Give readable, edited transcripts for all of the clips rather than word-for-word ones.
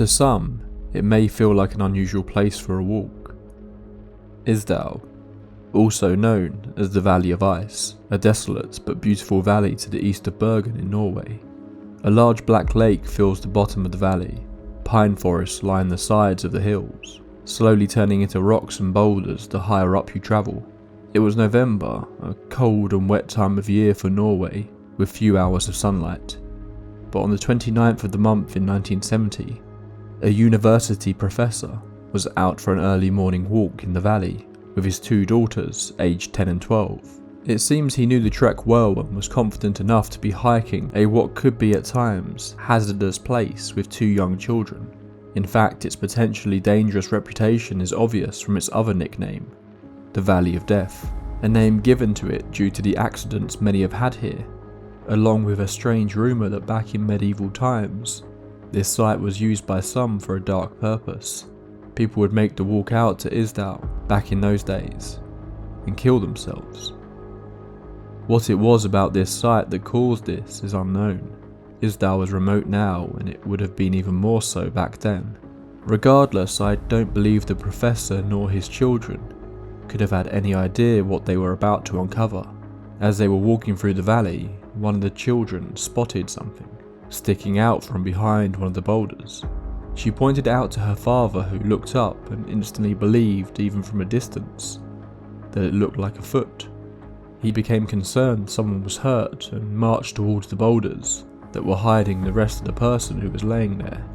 To some, it may feel like an unusual place for a walk. Isdal, also known as the Valley of Ice, a desolate but beautiful valley to the east of Bergen in Norway. A large black lake fills the bottom of the valley. Pine forests line the sides of the hills, slowly turning into rocks and boulders the higher up you travel. It was November, a cold and wet time of year for Norway, with few hours of sunlight. But on the 29th of the month in 1970, a university professor was out for an early morning walk in the valley with his two daughters, aged 10 and 12. It seems he knew the trek well and was confident enough to be hiking a what could be at times hazardous place with two young children. In fact, its potentially dangerous reputation is obvious from its other nickname, the Valley of Death, a name given to it due to the accidents many have had here, along with a strange rumour that back in medieval times, this site was used by some for a dark purpose. People would make the walk out to Isdal back in those days and kill themselves. What it was about this site that caused this is unknown. Isdal was remote now, and it would have been even more so back then. Regardless, I don't believe the professor nor his children could have had any idea what they were about to uncover. As they were walking through the valley, one of the children spotted something sticking out from behind one of the boulders. She pointed it out to her father, who looked up and instantly believed, even from a distance, that it looked like a foot. He became concerned someone was hurt and marched towards the boulders that were hiding the rest of the person who was laying there.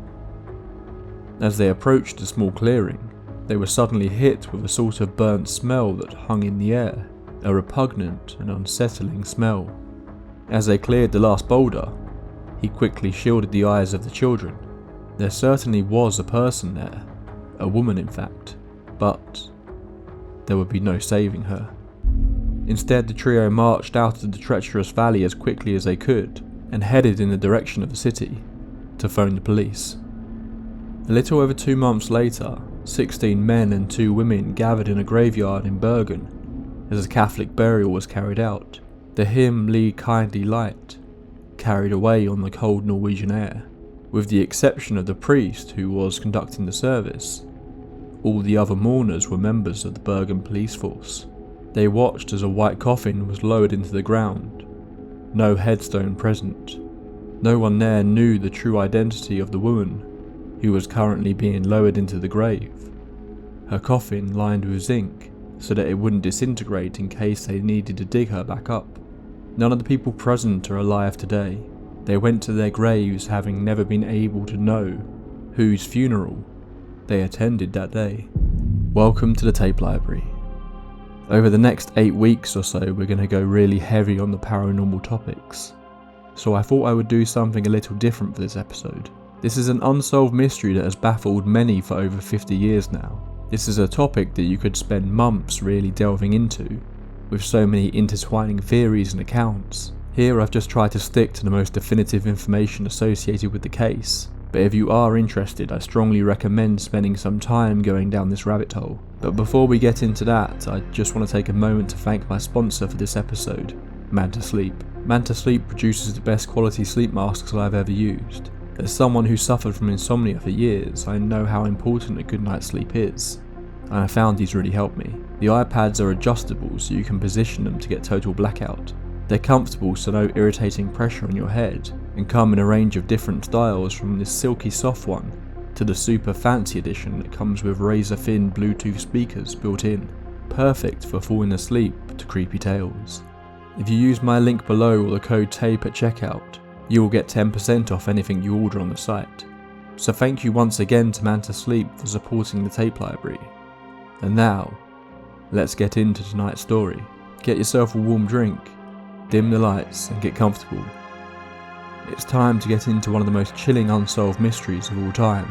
As they approached the small clearing, they were suddenly hit with a sort of burnt smell that hung in the air, a repugnant and unsettling smell. As they cleared the last boulder, he quickly shielded the eyes of the children. There certainly was a person there, a woman in fact, but there would be no saving her. Instead, the trio marched out of the treacherous valley as quickly as they could and headed in the direction of the city to phone the police. A little over 2 months later, 16 men and 2 women gathered in a graveyard in Bergen as a Catholic burial was carried out. The hymn "Lead Kindly Light" carried away on the cold Norwegian air. With the exception of the priest who was conducting the service, all the other mourners were members of the Bergen police force. They watched as a white coffin was lowered into the ground. No headstone present. No one there knew the true identity of the woman who was currently being lowered into the grave. Her coffin lined with zinc so that it wouldn't disintegrate in case they needed to dig her back up. None of the people present are alive today. They went to their graves having never been able to know whose funeral they attended that day. Welcome to the tape library. Over the next 8 weeks or so, we're going to go really heavy on the paranormal topics. So I thought I would do something a little different for this episode. This is an unsolved mystery that has baffled many for over 50 years now. This is a topic that you could spend months really delving into, with so many intertwining theories and accounts. Here I've just tried to stick to the most definitive information associated with the case, but if you are interested, I strongly recommend spending some time going down this rabbit hole. But before we get into that, I just want to take a moment to thank my sponsor for this episode, Manta Sleep. Manta Sleep produces the best quality sleep masks I've ever used. As someone who suffered from insomnia for years, I know how important a good night's sleep is, and I found these really help me. The iPads are adjustable so you can position them to get total blackout. They're comfortable so no irritating pressure on your head, and come in a range of different styles, from this silky soft one to the super fancy edition that comes with razor thin Bluetooth speakers built in, perfect for falling asleep to creepy tales. If you use my link below or the code TAPE at checkout, you will get 10% off anything you order on the site. So thank you once again to Manta Sleep for supporting the tape library. And now, let's get into tonight's story. Get yourself a warm drink, dim the lights and get comfortable. It's time to get into one of the most chilling unsolved mysteries of all time.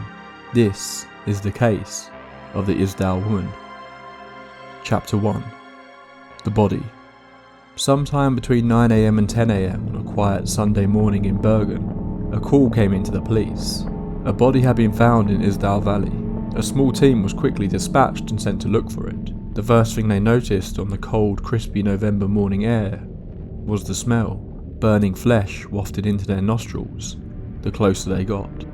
This is the case of the Isdal Woman. Chapter 1. The Body. Sometime between 9 AM and 10 AM on a quiet Sunday morning in Bergen, a call came into the police. A body had been found in Isdal Valley. A small team was quickly dispatched and sent to look for it. The first thing they noticed on the cold, crispy November morning air was the smell. Burning flesh wafted into their nostrils the closer they got.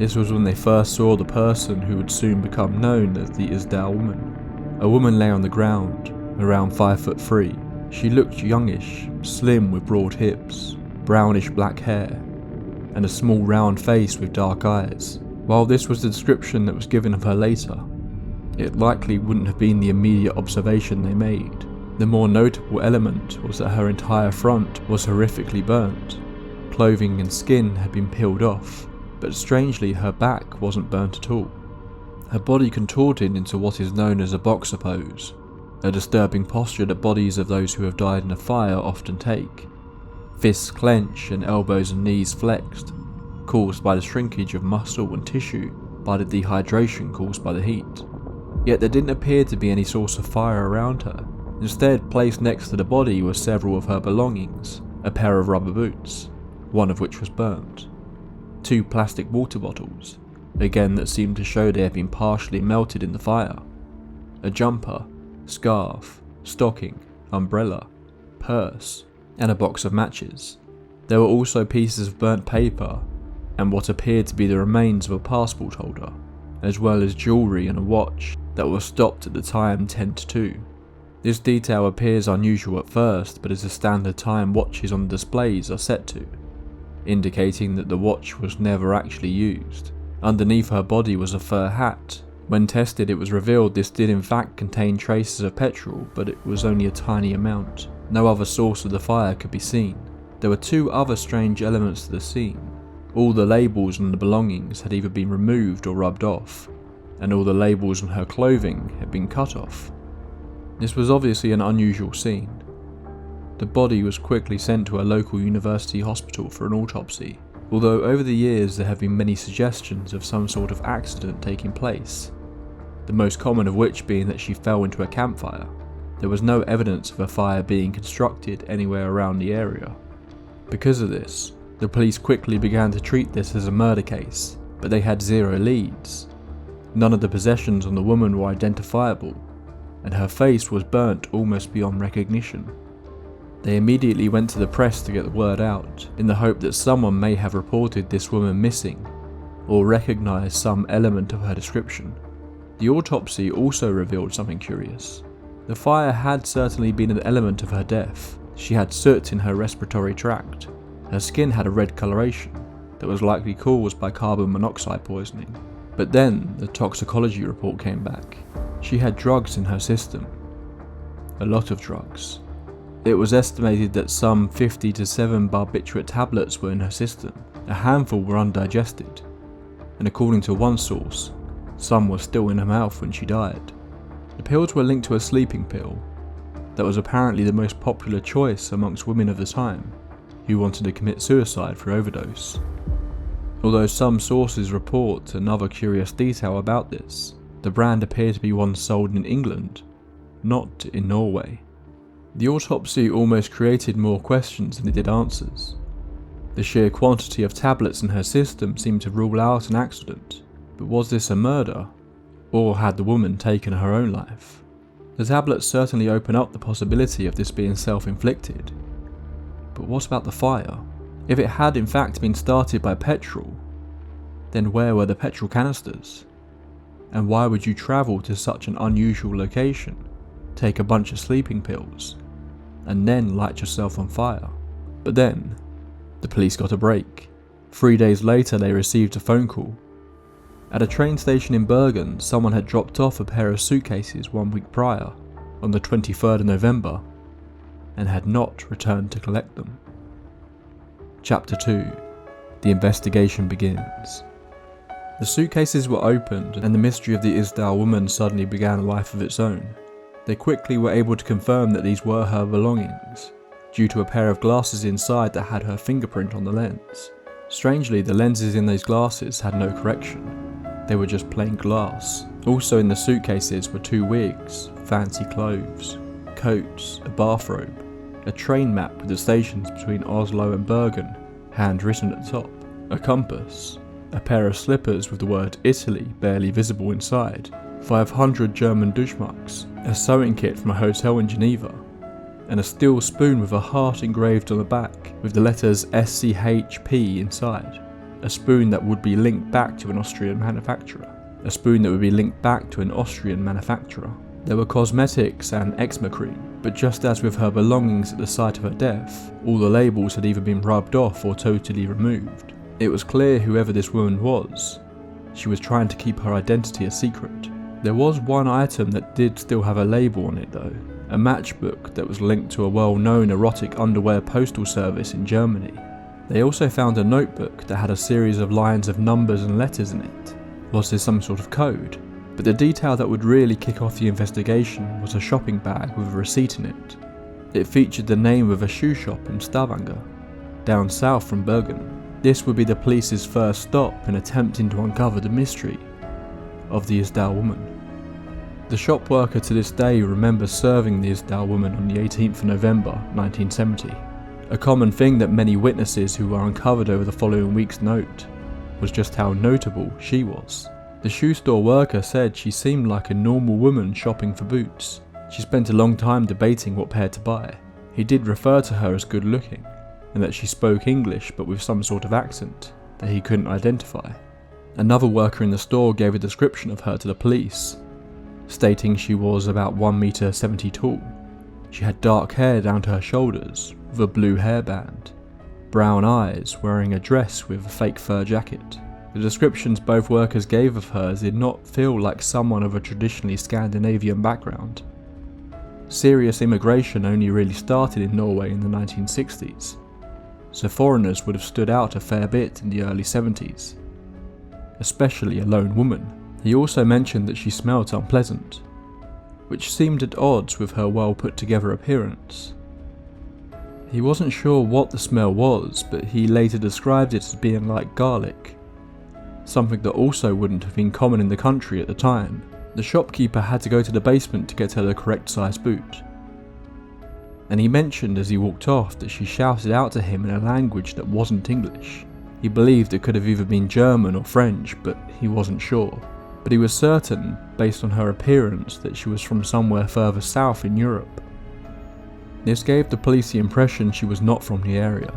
This was when they first saw the person who would soon become known as the Isdal Woman. A woman lay on the ground, around 5'3". She looked youngish, slim with broad hips, brownish black hair, and a small round face with dark eyes. While this was the description that was given of her later, it likely wouldn't have been the immediate observation they made. The more notable element was that her entire front was horrifically burnt. Clothing and skin had been peeled off, but strangely her back wasn't burnt at all. Her body contorted into what is known as a boxer pose, a disturbing posture that bodies of those who have died in a fire often take. Fists clenched and elbows and knees flexed, caused by the shrinkage of muscle and tissue by the dehydration caused by the heat. Yet there didn't appear to be any source of fire around her. Instead, placed next to the body were several of her belongings, a pair of rubber boots, one of which was burnt, 2 plastic water bottles, again that seemed to show they had been partially melted in the fire, a jumper, scarf, stocking, umbrella, purse, and a box of matches. There were also pieces of burnt paper and what appeared to be the remains of a passport holder, as well as jewellery and a watch that was stopped at the time 10 to 2. This detail appears unusual at first, but is the standard time watches on the displays are set to, indicating that the watch was never actually used. Underneath her body was a fur hat. When tested, it was revealed this did in fact contain traces of petrol, but it was only a tiny amount. No other source of the fire could be seen. There were 2 other strange elements to the scene. All the labels on the belongings had either been removed or rubbed off, and all the labels on her clothing had been cut off. This was obviously an unusual scene. The body was quickly sent to a local university hospital for an autopsy, although over the years there have been many suggestions of some sort of accident taking place, the most common of which being that she fell into a campfire. There was no evidence of a fire being constructed anywhere around the area. Because of this, the police quickly began to treat this as a murder case, but they had 0 leads. None of the possessions on the woman were identifiable, and her face was burnt almost beyond recognition. They immediately went to the press to get the word out, in the hope that someone may have reported this woman missing, or recognised some element of her description. The autopsy also revealed something curious. The fire had certainly been an element of her death. She had soot in her respiratory tract. Her skin had a red coloration that was likely caused by carbon monoxide poisoning. But then the toxicology report came back. She had drugs in her system. A lot of drugs. It was estimated that some 50 to 7 barbiturate tablets were in her system. A handful were undigested, and according to one source, some were still in her mouth when she died. The pills were linked to a sleeping pill that was apparently the most popular choice amongst women of the time who wanted to commit suicide for overdose. Although some sources report another curious detail about this, the brand appeared to be one sold in England, not in Norway. The autopsy almost created more questions than it did answers. The sheer quantity of tablets in her system seemed to rule out an accident, but was this a murder, or had the woman taken her own life? The tablets certainly open up the possibility of this being self-inflicted, but what about the fire? If it had in fact been started by petrol, then where were the petrol canisters? And why would you travel to such an unusual location, take a bunch of sleeping pills, and then light yourself on fire? But then, the police got a break. 3 days later they received a phone call. At a train station in Bergen, someone had dropped off a pair of suitcases 1 week prior, on the 23rd of November, and had not returned to collect them. Chapter 2. The investigation begins. The suitcases were opened, and the mystery of the Isdal woman suddenly began a life of its own. They quickly were able to confirm that these were her belongings, due to a pair of glasses inside that had her fingerprint on the lens. Strangely, the lenses in those glasses had no correction. They were just plain glass. Also in the suitcases were 2 wigs, fancy clothes, coats, a bathrobe, a train map with the stations between Oslo and Bergen, handwritten at the top, a compass, a pair of slippers with the word Italy barely visible inside, 500 German Deutschmarks, a sewing kit from a hotel in Geneva, and a steel spoon with a heart engraved on the back with the letters SCHP inside. a spoon that would be linked back to an Austrian manufacturer. There were cosmetics and eczema cream, but just as with her belongings at the site of her death, all the labels had either been rubbed off or totally removed. It was clear whoever this woman was, she was trying to keep her identity a secret. There was one item that did still have a label on it though, a matchbook that was linked to a well-known erotic underwear postal service in Germany. They also found a notebook that had a series of lines of numbers and letters in it. Was this some sort of code? But the detail that would really kick off the investigation was a shopping bag with a receipt in it. It featured the name of a shoe shop in Stavanger, down south from Bergen. This would be the police's first stop in attempting to uncover the mystery of the Isdal Woman. The shop worker to this day remembers serving the Isdal Woman on the 18th of November 1970. A common thing that many witnesses who were uncovered over the following weeks note was just how notable she was. The shoe store worker said she seemed like a normal woman shopping for boots. She spent a long time debating what pair to buy. He did refer to her as good looking, and that she spoke English but with some sort of accent that he couldn't identify. Another worker in the store gave a description of her to the police, stating she was about 1.70 m tall. She had dark hair down to her shoulders with a blue hairband, brown eyes, wearing a dress with a fake fur jacket. The descriptions both workers gave of her did not feel like someone of a traditionally Scandinavian background. Serious immigration only really started in Norway in the 1960s, so foreigners would have stood out a fair bit in the early 70s, especially a lone woman. He also mentioned that she smelt unpleasant, which seemed at odds with her well put together appearance. He wasn't sure what the smell was, but he later described it as being like garlic, something that also wouldn't have been common in the country at the time. The shopkeeper had to go to the basement to get her the correct size boot, and he mentioned as he walked off that she shouted out to him in a language that wasn't English. He believed it could have either been German or French, but he wasn't sure. But he was certain, based on her appearance, that she was from somewhere further south in Europe. This gave the police the impression she was not from the area,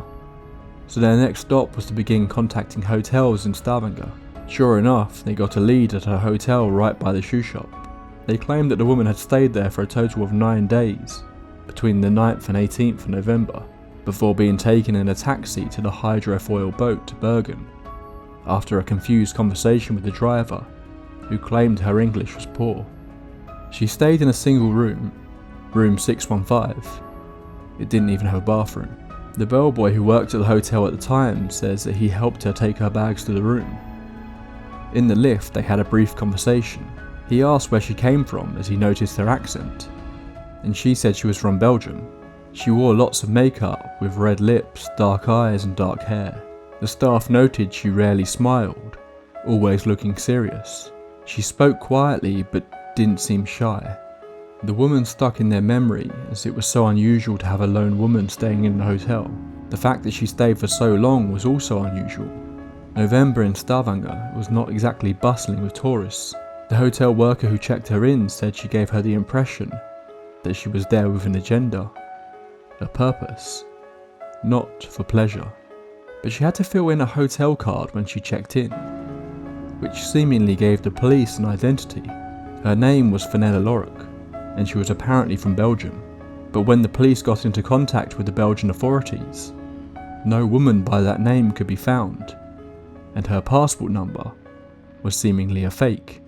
so their next stop was to begin contacting hotels in Stavanger. Sure enough, they got a lead at a hotel right by the shoe shop. They claimed that the woman had stayed there for a total of 9 days, between the 9th and 18th of November, before being taken in a taxi to the hydrofoil boat to Bergen, after a confused conversation with the driver, who claimed her English was poor. She stayed in a single room, room 615. It didn't even have a bathroom. The bellboy who worked at the hotel at the time says that he helped her take her bags to the room. In the lift, they had a brief conversation. He asked where she came from as he noticed her accent, and she said she was from Belgium. She wore lots of makeup with red lips, dark eyes and dark hair. The staff noted she rarely smiled, always looking serious. She spoke quietly but didn't seem shy. The woman stuck in their memory as it was so unusual to have a lone woman staying in the hotel. The fact that she stayed for so long was also unusual. November in Stavanger was not exactly bustling with tourists. The hotel worker who checked her in said she gave her the impression that she was there with an agenda, a purpose, not for pleasure. But she had to fill in a hotel card when she checked in, which seemingly gave the police an identity. Her name was Fenella Lorek, and she was apparently from Belgium. But when the police got into contact with the Belgian authorities, no woman by that name could be found, and her passport number was seemingly a fake.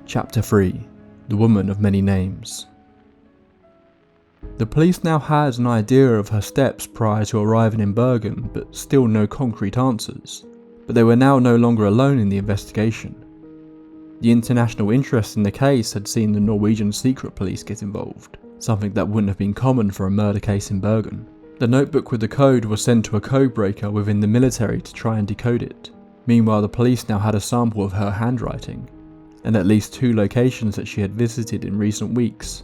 Chapter 3: The Woman of Many Names. The police now had an idea of her steps prior to arriving in Bergen, but still no concrete answers. But they were now no longer alone in the investigation. The international interest in the case had seen the Norwegian secret police get involved, something that wouldn't have been common for a murder case in Bergen. The notebook with the code was sent to a codebreaker within the military to try and decode it. Meanwhile, the police now had a sample of her handwriting, and at least 2 locations that she had visited in recent weeks,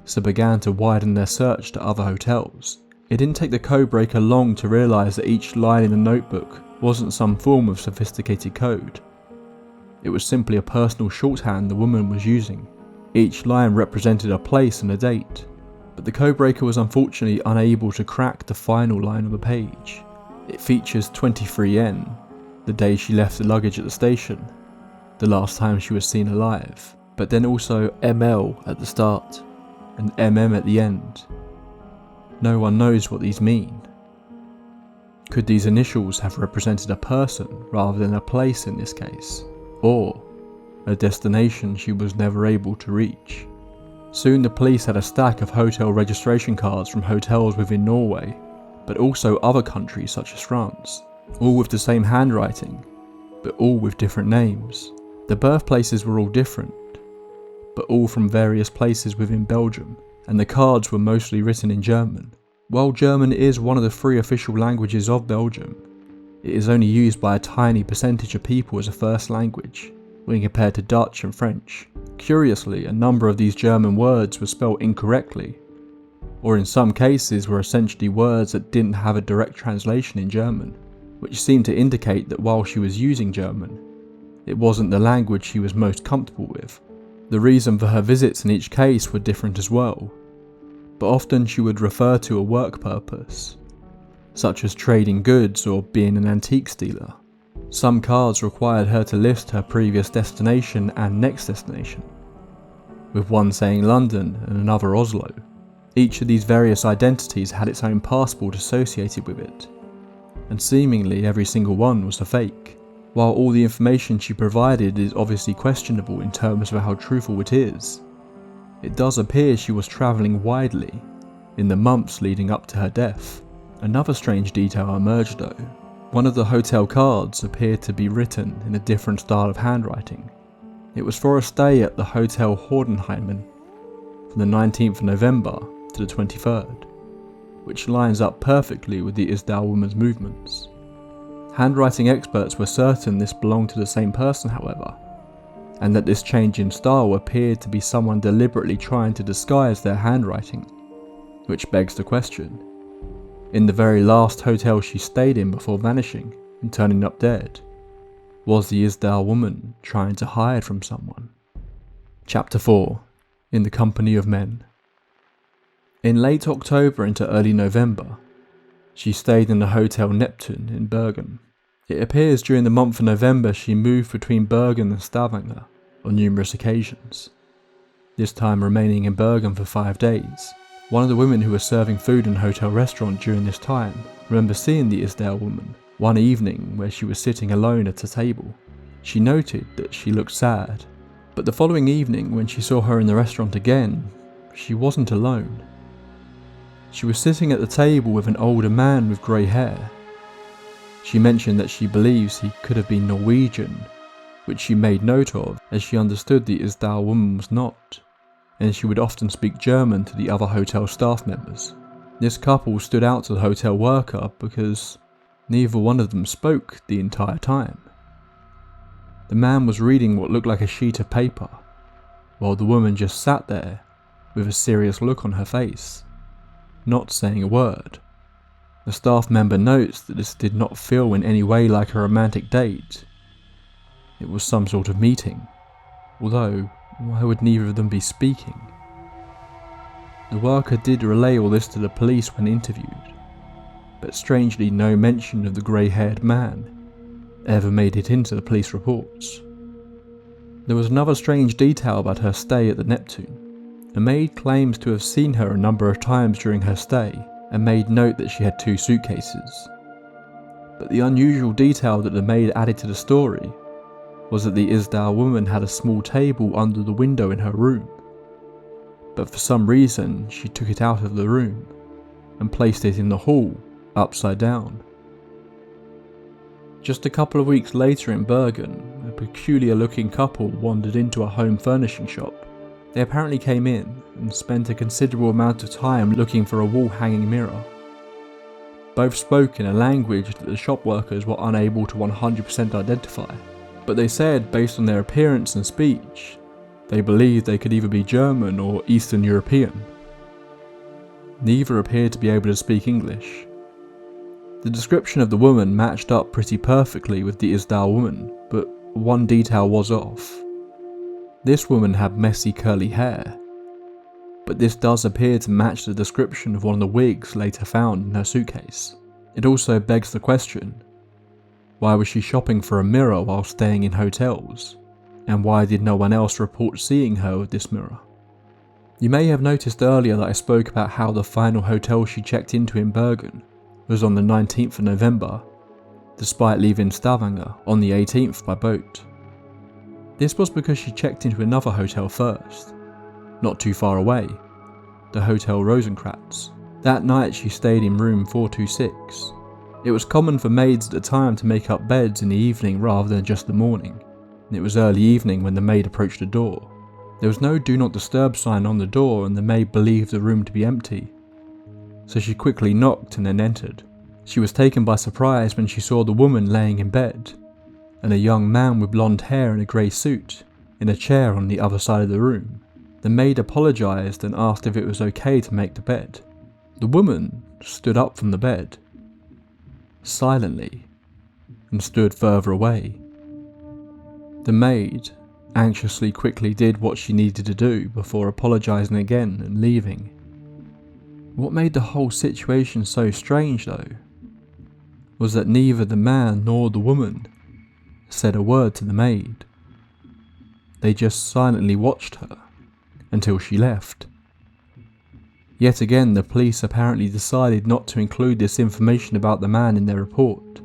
so began to widen their search to other hotels. It didn't take the codebreaker long to realise that each line in the notebook wasn't some form of sophisticated code. It was simply a personal shorthand the woman was using. Each line represented a place and a date, but the codebreaker was unfortunately unable to crack the final line on the page. It features 23N, the day she left the luggage at the station, the last time she was seen alive, but then also ML at the start and MM at the end. No one knows what these mean. Could these initials have represented a person rather than a place in this case, or a destination she was never able to reach? Soon the police had a stack of hotel registration cards from hotels within Norway, but also other countries such as France, all with the same handwriting, but all with different names. The birthplaces were all different, but all from various places within Belgium, and the cards were mostly written in German. While German is one of the 3 official languages of Belgium, it is only used by a tiny percentage of people as a first language, when compared to Dutch and French. Curiously, a number of these German words were spelled incorrectly, or in some cases were essentially words that didn't have a direct translation in German, which seemed to indicate that while she was using German, it wasn't the language she was most comfortable with. The reason for her visits in each case were different as well, but often she would refer to a work purpose, such as trading goods or being an antique dealer. Some cards required her to list her previous destination and next destination, with one saying London and another Oslo. Each of these various identities had its own passport associated with it, and seemingly every single one was a fake. While all the information she provided is obviously questionable in terms of how truthful it is, it does appear she was travelling widely in the months leading up to her death. Another strange detail emerged though. One of the hotel cards appeared to be written in a different style of handwriting. It was for a stay at the Hotel Hordenheimen from the 19th of November to the 23rd, which lines up perfectly with the Isdal Woman's movements. Handwriting experts were certain this belonged to the same person, however, and that this change in style appeared to be someone deliberately trying to disguise their handwriting, which begs the question, in the very last hotel she stayed in before vanishing and turning up dead, was the Isdal Woman trying to hide from someone? Chapter 4. In the Company of Men. In late October into early November, she stayed in the Hotel Neptune in Bergen. It appears during the month of November she moved between Bergen and Stavanger on numerous occasions, this time remaining in Bergen for 5 days. One of the women who was serving food in a hotel restaurant during this time remembers seeing the Isdal Woman one evening where she was sitting alone at a table. She noted that she looked sad, but the following evening when she saw her in the restaurant again, she wasn't alone. She was sitting at the table with an older man with grey hair. She mentioned that she believes he could have been Norwegian, which she made note of as she understood the Isdal Woman was not, and she would often speak German to the other hotel staff members. This couple stood out to the hotel worker because neither one of them spoke the entire time. The man was reading what looked like a sheet of paper, while the woman just sat there with a serious look on her face, not saying a word. The staff member notes that this did not feel in any way like a romantic date. It was some sort of meeting, although why would neither of them be speaking? The worker did relay all this to the police when interviewed, but strangely no mention of the grey-haired man ever made it into the police reports. There was another strange detail about her stay at the Neptune. A maid claims to have seen her a number of times during her stay, and made note that she had 2 suitcases. But the unusual detail that the maid added to the story was that the Isdal Woman had a small table under the window in her room, but for some reason she took it out of the room and placed it in the hall upside down. Just a couple of weeks later in Bergen, a peculiar looking couple wandered into a home furnishing shop. They apparently came in and spent a considerable amount of time looking for a wall hanging mirror. Both spoke in a language that the shop workers were unable to 100% identify, but they said based on their appearance and speech, they believed they could either be German or Eastern European. Neither appeared to be able to speak English. The description of the woman matched up pretty perfectly with the Isdal Woman, but one detail was off. This woman had messy curly hair, but this does appear to match the description of one of the wigs later found in her suitcase. It also begs the question, Why was she shopping for a mirror while staying in hotels? And why did no one else report seeing her with this mirror? You may have noticed earlier that I spoke about how the final hotel she checked into in Bergen was on the 19th of November, despite leaving Stavanger on the 18th by boat. This was because she checked into another hotel first, not too far away, the Hotel Rosenkratz. That night she stayed in room 426. It was common for maids at the time to make up beds in the evening rather than just the morning, and it was early evening when the maid approached the door. There was no do not disturb sign on the door and the maid believed the room to be empty, so she quickly knocked and then entered. She was taken by surprise when she saw the woman laying in bed, and a young man with blonde hair in a grey suit in a chair on the other side of the room. The maid apologised and asked if it was okay to make the bed. The woman stood up from the bed, silently, and stood further away. The maid anxiously quickly did what she needed to do before apologising again and leaving. What made the whole situation so strange though, was that neither the man nor the woman said a word to the maid. They just silently watched her until she left. Yet again, the police apparently decided not to include this information about the man in their report,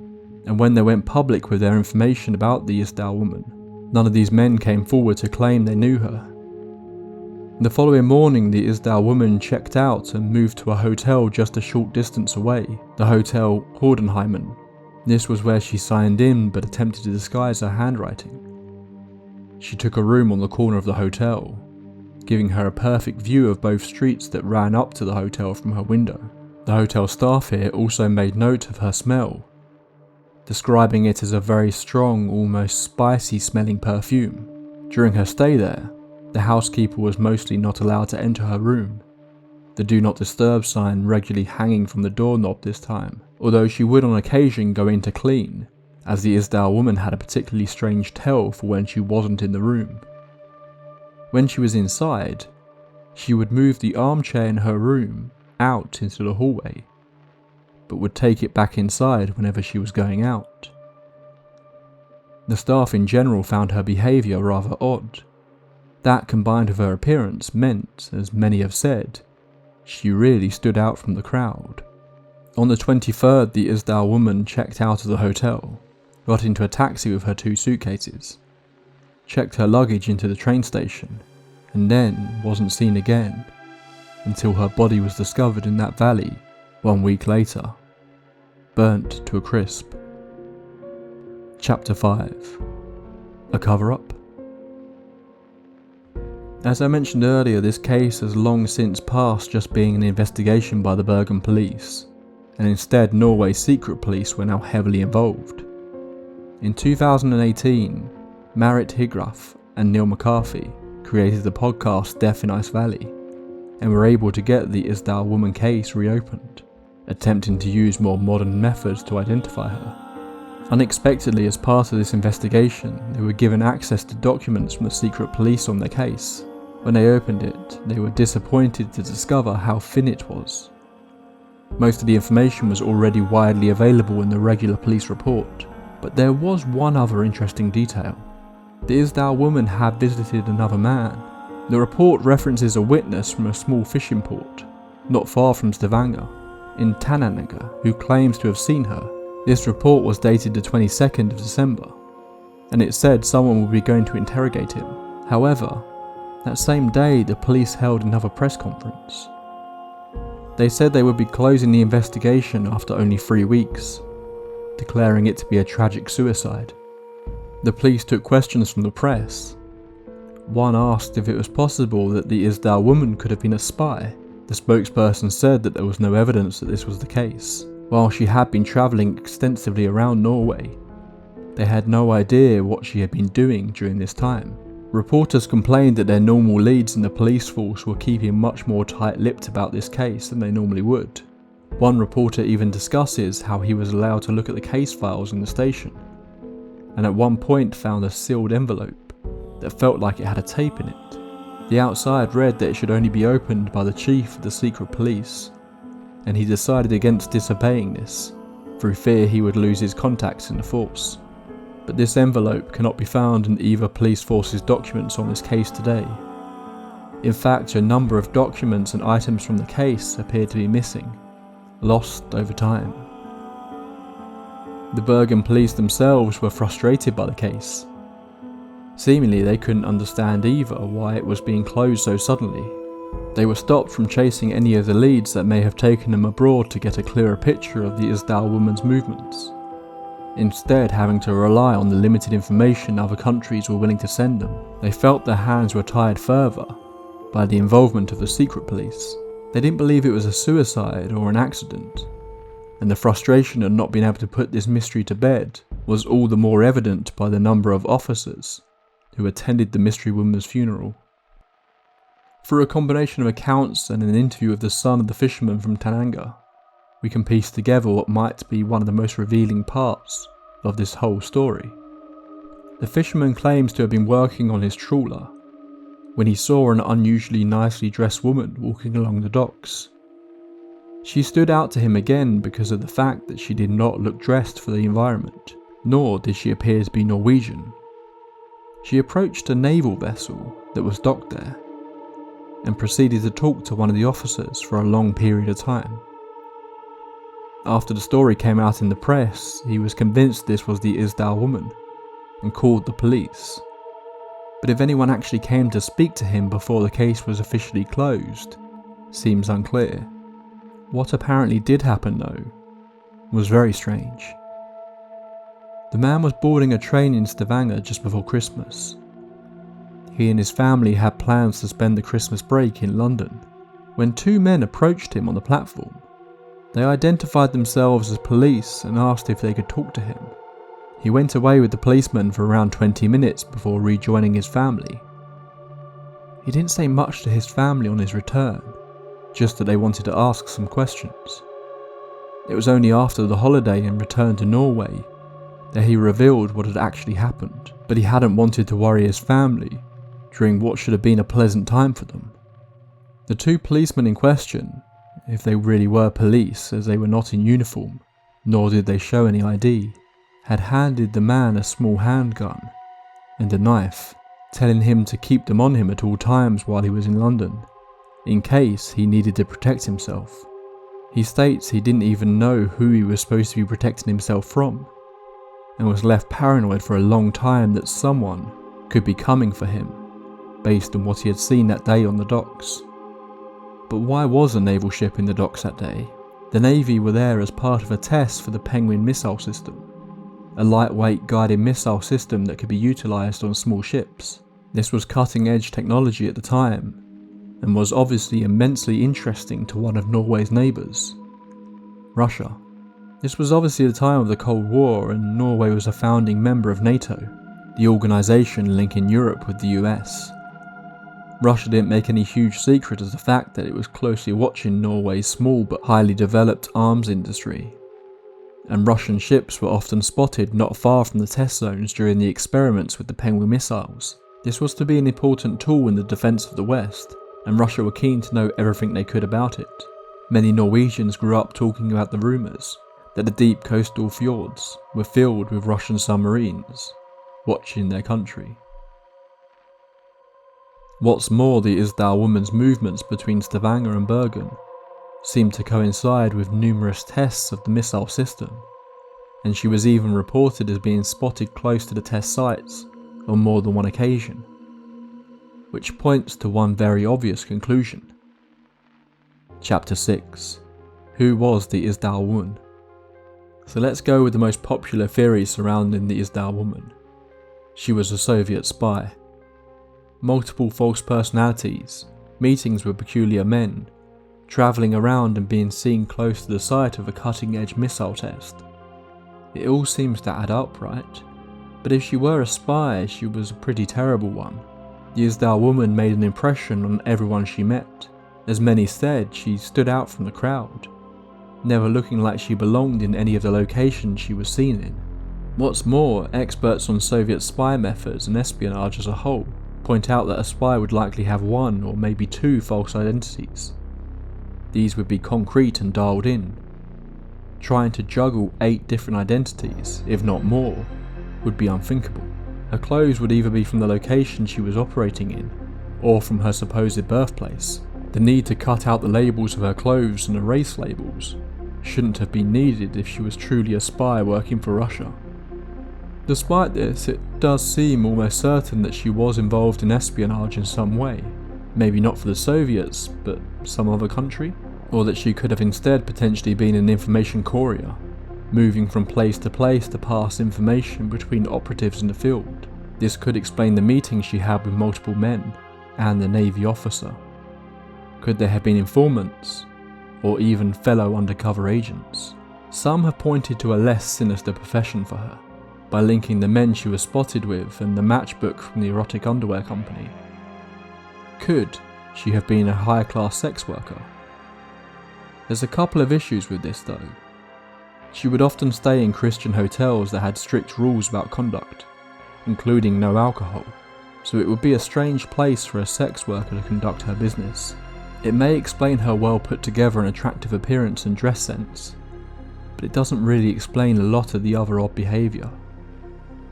and when they went public with their information about the Isdal woman, none of these men came forward to claim they knew her. The following morning, the Isdal woman checked out and moved to a hotel just a short distance away, the Hotel Hordenheimen. This was where she signed in but attempted to disguise her handwriting. She took a room on the corner of the hotel, giving her a perfect view of both streets that ran up to the hotel from her window. The hotel staff here also made note of her smell, describing it as a very strong, almost spicy smelling perfume. During her stay there, the housekeeper was mostly not allowed to enter her room, the do not disturb sign regularly hanging from the doorknob this time, although she would on occasion go in to clean, as the Isdal woman had a particularly strange tell for when she wasn't in the room. When she was inside, she would move the armchair in her room out into the hallway, but would take it back inside whenever she was going out. The staff in general found her behaviour rather odd. That combined with her appearance meant, as many have said, she really stood out from the crowd. On the 23rd, the Isdal woman checked out of the hotel, got into a taxi with her 2 suitcases, checked her luggage into the train station, and then wasn't seen again until her body was discovered in that valley 1 week later, burnt to a crisp. Chapter 5. A cover-up. As I mentioned earlier, this case has long since passed just being an investigation by the Bergen police, and instead Norway's secret police were now heavily involved. In 2018, Marit Higraff and Neil McCarthy created the podcast Death in Ice Valley, and were able to get the Isdal woman case reopened, attempting to use more modern methods to identify her. Unexpectedly, as part of this investigation, they were given access to documents from the secret police on their case. When they opened it, they were disappointed to discover how thin it was. Most of the information was already widely available in the regular police report, but there was one other interesting detail. The Isdal woman had visited another man. The report references a witness from a small fishing port, not far from Stavanger, in Tananger, who claims to have seen her. This report was dated the 22nd of December, and it said someone would be going to interrogate him. However, that same day the police held another press conference. They said they would be closing the investigation after only 3 weeks, declaring it to be a tragic suicide. The police took questions from the press. One asked if it was possible that the Isdal woman could have been a spy. The spokesperson said that there was no evidence that this was the case. While she had been travelling extensively around Norway, they had no idea what she had been doing during this time. Reporters complained that their normal leads in the police force were keeping much more tight-lipped about this case than they normally would. One reporter even discusses how he was allowed to look at the case files in the station, and at one point found a sealed envelope that felt like it had a tape in it. The outside read that it should only be opened by the chief of the secret police, and he decided against disobeying this. through fear he would lose his contacts in the force. But this envelope cannot be found in either police force's documents on this case today. In fact, a number of documents and items from the case appear to be missing, lost over time. The Bergen police themselves were frustrated by the case. Seemingly they couldn't understand either why it was being closed so suddenly. They were stopped from chasing any of the leads that may have taken them abroad to get a clearer picture of the Isdal woman's movements, instead having to rely on the limited information other countries were willing to send them. They felt their hands were tied further by the involvement of the secret police. They didn't believe it was a suicide or an accident, and the frustration of not being able to put this mystery to bed was all the more evident by the number of officers who attended the mystery woman's funeral. Through a combination of accounts and an interview with the son of the fisherman from Tananga, we can piece together what might be one of the most revealing parts of this whole story. The fisherman claims to have been working on his trawler when he saw an unusually nicely dressed woman walking along the docks. She stood out to him again because of the fact that she did not look dressed for the environment, nor did she appear to be Norwegian. She approached a naval vessel that was docked there, and proceeded to talk to one of the officers for a long period of time. After the story came out in the press, he was convinced this was the Isdal woman, and called the police. But if anyone actually came to speak to him before the case was officially closed, seems unclear. What apparently did happen though, was very strange. The man was boarding a train in Stavanger just before Christmas. He and his family had plans to spend the Christmas break in London, when two men approached him on the platform. They identified themselves as police and asked if they could talk to him. He went away with the policeman for around 20 minutes before rejoining his family. He didn't say much to his family on his return, just that they wanted to ask some questions. It was only after the holiday and return to Norway that he revealed what had actually happened, but he hadn't wanted to worry his family during what should have been a pleasant time for them. The two policemen in question, if they really were police as they were not in uniform, nor did they show any ID, had handed the man a small handgun and a knife, telling him to keep them on him at all times while he was in London, in case he needed to protect himself. He states he didn't even know who he was supposed to be protecting himself from, and was left paranoid for a long time that someone could be coming for him, based on what he had seen that day on the docks. But why was a naval ship in the docks that day? The Navy were there as part of a test for the Penguin missile system, a lightweight guided missile system that could be utilised on small ships. This was cutting edge technology at the time, and was obviously immensely interesting to one of Norway's neighbours, Russia. This was obviously the time of the Cold War, and Norway was a founding member of NATO, the organisation linking Europe with the US. Russia didn't make any huge secret of the fact that it was closely watching Norway's small but highly developed arms industry, and Russian ships were often spotted not far from the test zones during the experiments with the Penguin missiles. This was to be an important tool in the defence of the West, and Russia were keen to know everything they could about it. Many Norwegians grew up talking about the rumours that the deep coastal fjords were filled with Russian submarines watching their country. What's more, the Isdal woman's movements between Stavanger and Bergen seemed to coincide with numerous tests of the missile system, and she was even reported as being spotted close to the test sites on more than one occasion, which points to one very obvious conclusion. Chapter 6. Who was the Isdal woman? So let's go with the most popular theory surrounding the Isdal woman. She was a Soviet spy. Multiple false personalities, meetings with peculiar men, travelling around and being seen close to the site of a cutting-edge missile test. It all seems to add up, right? But if she were a spy, she was a pretty terrible one. The Isdal woman made an impression on everyone she met. As many said, she stood out from the crowd, never looking like she belonged in any of the locations she was seen in. What's more, experts on Soviet spy methods and espionage as a whole point out that a spy would likely have one or maybe two false identities. These would be concrete and dialed in. Trying to juggle 8 different identities, if not more, would be unthinkable. Her clothes would either be from the location she was operating in, or from her supposed birthplace. The need to cut out the labels of her clothes and erase labels shouldn't have been needed if she was truly a spy working for Russia. Despite this, it does seem almost certain that she was involved in espionage in some way. Maybe not for the Soviets, but some other country? Or that she could have instead potentially been an information courier, moving from place to place to pass information between operatives in the field. This could explain the meeting she had with multiple men and the Navy officer. Could there have been informants, or even fellow undercover agents? Some have pointed to a less sinister profession for her, by linking the men she was spotted with and the matchbook from the erotic underwear company. Could she have been a higher class sex worker? There's a couple of issues with this though. She would often stay in Christian hotels that had strict rules about conduct, including no alcohol, so it would be a strange place for a sex worker to conduct her business. It may explain her well put together and attractive appearance and dress sense, but it doesn't really explain a lot of the other odd behaviour.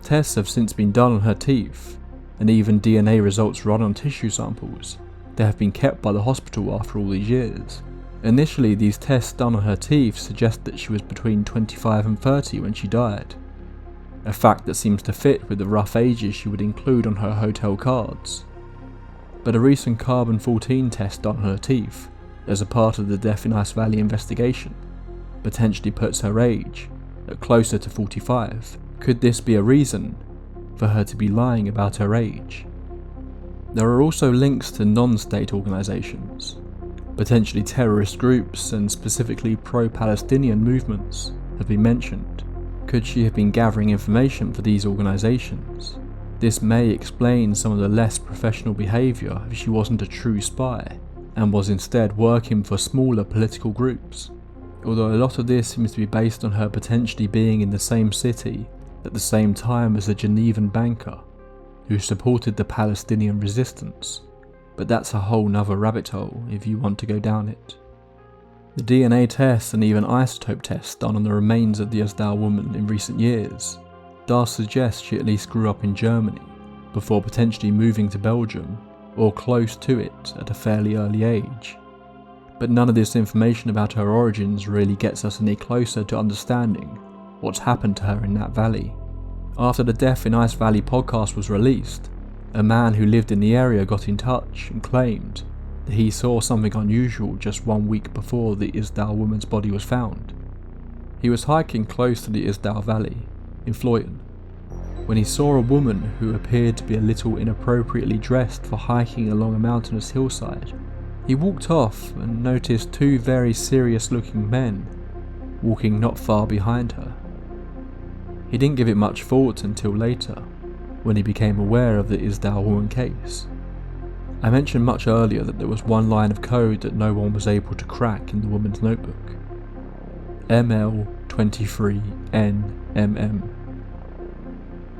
Tests have since been done on her teeth, and even DNA results run on tissue samples that have been kept by the hospital after all these years. Initially, these tests done on her teeth suggest that she was between 25 and 30 when she died, a fact that seems to fit with the rough ages she would include on her hotel cards. But a recent carbon-14 test done on her teeth, as a part of the death in Ice Valley investigation, potentially puts her age at closer to 45. Could this be a reason for her to be lying about her age? There are also links to non-state organisations. Potentially terrorist groups and specifically pro-Palestinian movements have been mentioned. Could she have been gathering information for these organisations? This may explain some of the less professional behaviour if she wasn't a true spy, and was instead working for smaller political groups. Although a lot of this seems to be based on her potentially being in the same city at the same time as a Genevan banker who supported the Palestinian resistance. But that's a whole nother rabbit hole if you want to go down it. The DNA tests and even isotope tests done on the remains of the Isdal woman in recent years does suggest she at least grew up in Germany before potentially moving to Belgium or close to it at a fairly early age. But none of this information about her origins really gets us any closer to understanding what's happened to her in that valley. After the Death in Ice Valley podcast was released, a man who lived in the area got in touch and claimed that he saw something unusual just 1 week before the Isdal woman's body was found. He was hiking close to the Isdal Valley in Floyton when he saw a woman who appeared to be a little inappropriately dressed for hiking along a mountainous hillside. He walked off and noticed 2 very serious looking men walking not far behind her. He didn't give it much thought until later, when he became aware of the Isdal woman case. I mentioned much earlier that there was one line of code that no one was able to crack in the woman's notebook. ML23NMM.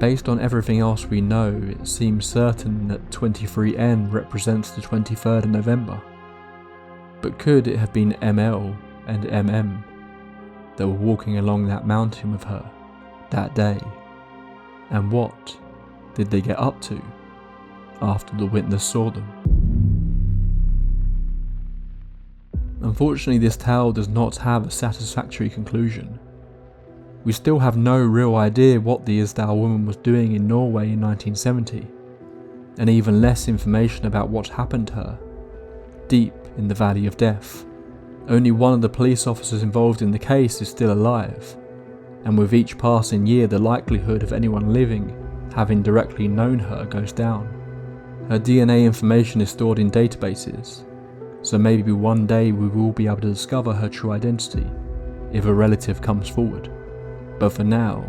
Based on everything else we know, it seems certain that 23N represents the 23rd of November. But could it have been ML and MM that were walking along that mountain with her that day? And what did they get up to after the witness saw them? Unfortunately, this tale does not have a satisfactory conclusion. We still have no real idea what the Isdal woman was doing in Norway in 1970, and even less information about what happened to her deep in the Valley of Death. Only one of the police officers involved in the case is still alive, and with each passing year the likelihood of anyone living having directly known her goes down. Her DNA information is stored in databases, so maybe one day we will be able to discover her true identity if a relative comes forward. But for now,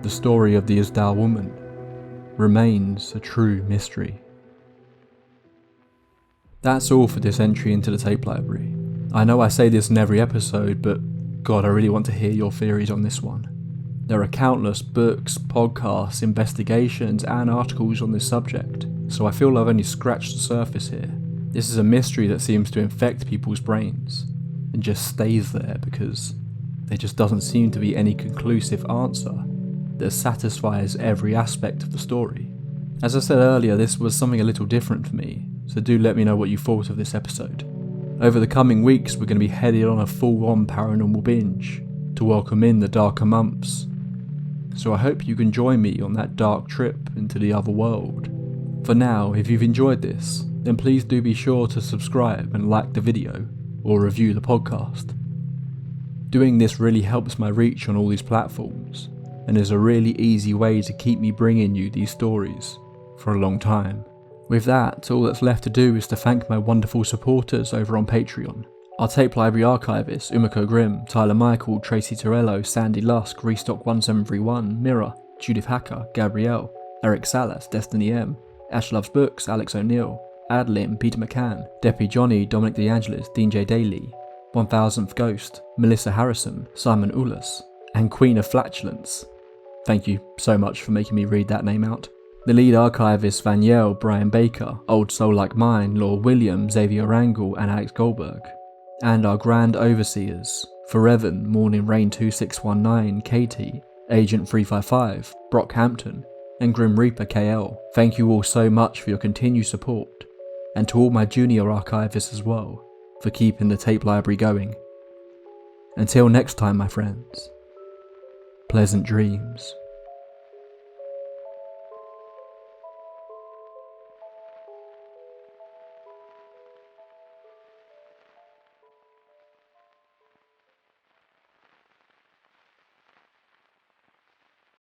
the story of the Isdal woman remains a true mystery. That's all for this entry into the tape library. I know I say this in every episode, but God, I really want to hear your theories on this one. There are countless books, podcasts, investigations and articles on this subject, so I feel I've only scratched the surface here. This is a mystery that seems to infect people's brains and just stays there because There just doesn't seem to be any conclusive answer that satisfies every aspect of the story. As I said earlier, this was something a little different for me, so do let me know what you thought of this episode. Over the coming weeks, we're going to be headed on a full-on paranormal binge to welcome in the darker months. So I hope you can join me on that dark trip into the other world. For now, if you've enjoyed this, then please do be sure to subscribe and like the video, or review the podcast. Doing this really helps my reach on all these platforms, and is a really easy way to keep me bringing you these stories for a long time. With that, all that's left to do is to thank my wonderful supporters over on Patreon. Our tape library archivists, Umiko Grimm, Tyler Michael, Tracy Torello, Sandy Lusk, Restock1731, Mira, Judith Hacker, Gabrielle, Eric Salas, Destiny M, Ash Loves Books, Alex O'Neill, Adeline, Peter McCann, Deppy Johnny, Dominic DeAngelis, Dean J. Daly, 1000th Ghost, Melissa Harrison, Simon Ulas, and Queen of Flatulence. Thank you so much for making me read that name out. The lead archivists Vaniel, Brian Baker, Old Soul Like Mine, Laura Williams, Xavier Rangel, and Alex Goldberg. And our grand overseers, Forevan, Morning Rain 2619, Katie, Agent 355, Brock Hampton, and Grim Reaper KL. Thank you all so much for your continued support, and to all my junior archivists as well, for keeping the tape library going. Until next time, my friends, pleasant dreams.